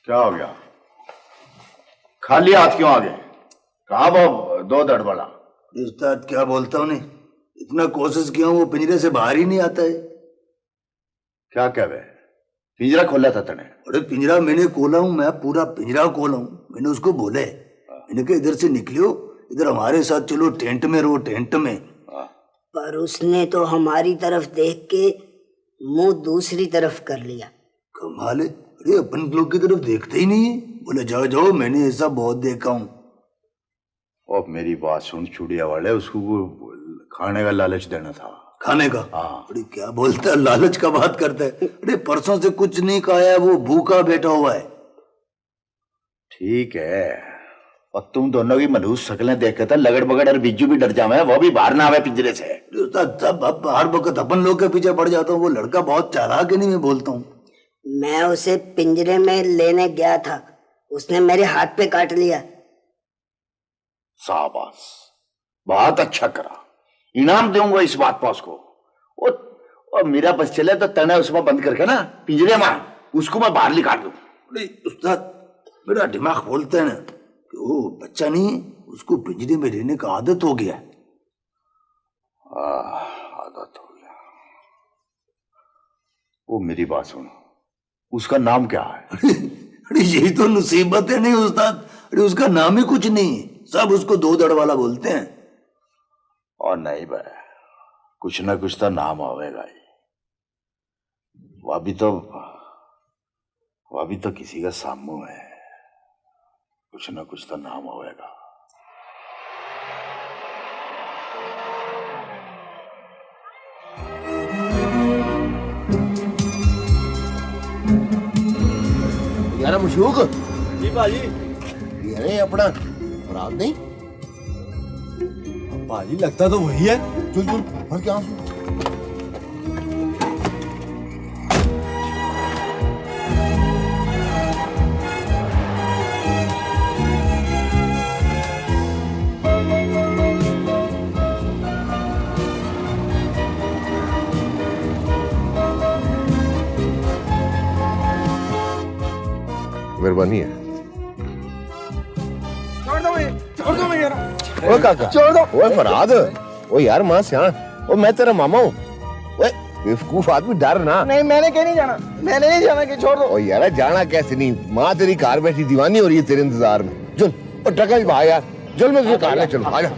क्या हो गया? खाली हाथ क्यों आ गए? कहा वो दो दड़ वाला? उस्ताद क्या बोलता हूँ नहीं, इतना कोशिश किया हूँ वो पिंजरे से बाहर ही नहीं आता है। क्या कह रहे? पिंजरा खोला था तने? अरे पिंजरा मैंने खोला हूँ, मैं पूरा पिंजरा खोला हूँ। मैंने उसको बोले, मैंने कहा इधर से निकलियो, इधर हमारे साथ चलो, टेंट में रहो, टेंट में। पर उसने तो हमारी तरफ देख के मुंह दूसरी तरफ कर लिया। कमाल है, अरे अपन लोग की तरफ देखते ही नहीं है। बोले जाओ जाओ, मैंने ऐसा बहुत देखा हूँ। अब मेरी बात सुन चुड़िया वाले, उसको वो खाने का लालच देना था। खाने का? हाँ। अरे क्या बोलता है, लालच का बात करता है। अरे परसों से कुछ नहीं खाया, वो भूखा बैठा हुआ है। ठीक है, और तुम दोनों की मलूस शक्लें देख के तो लगड़ बगड़ और बिज्जू भी डर जावे, वो भी बाहर ना आवे पिंजरे से। तब हर वक्त अपन लोग के पीछे पड़ जाता हूँ। वो लड़का बहुत चालाक है, नहीं मैं बोलता हूँ। मैं उसे पिंजरे में लेने गया था, उसने मेरे हाथ पे काट लिया। शाबाश, बहुत अच्छा करा, इनाम दूंगा इस बात पर उसको। और मेरा बस चले तो तने उसमें बंद करके ना पिंजरे में उसको मैं बाहर निकाल दूं। अरे उस्ताद, मेरा दिमाग बोलता है ना कि वो बच्चा नहीं, उसको पिंजरे में रहने का आदत हो गया है। आदत हो गया। वो मेरी बात सुनो, उसका नाम क्या है? अरे यही तो मुसीबत है नहीं उस्ताद। अरे उसका नाम ही कुछ नहीं है, सब उसको दो दड़ वाला बोलते हैं। और नहीं भाई, कुछ ना कुछ तो नाम आवेगा ही। वह भी तो किसी का सामू है, कुछ ना कुछ तो नाम आवेगा। यार मशूक जी भाजी। यार अपना रात नहीं भाजी लगता तो वही है। चल चल भर के आंसू। मेहरबानी है। छोड़ दो यार। ओ काका छोड़ दो। ओए फराद, ओ यार मां सियान, ओ मैं तेरा मामा हूँ। ओए बेवकूफ आदमी, डर ना। नहीं मैंने कहीं नहीं जाना, मैंने नहीं जाना कि छोड़ दो। ओ यार जाना कैसे नहीं, माँ तेरी कार बैठी दीवानी हो रही है तेरे इंतजार में। चल और टका भाई यार, चल मैं तुझे कार ले चलूं, आजा।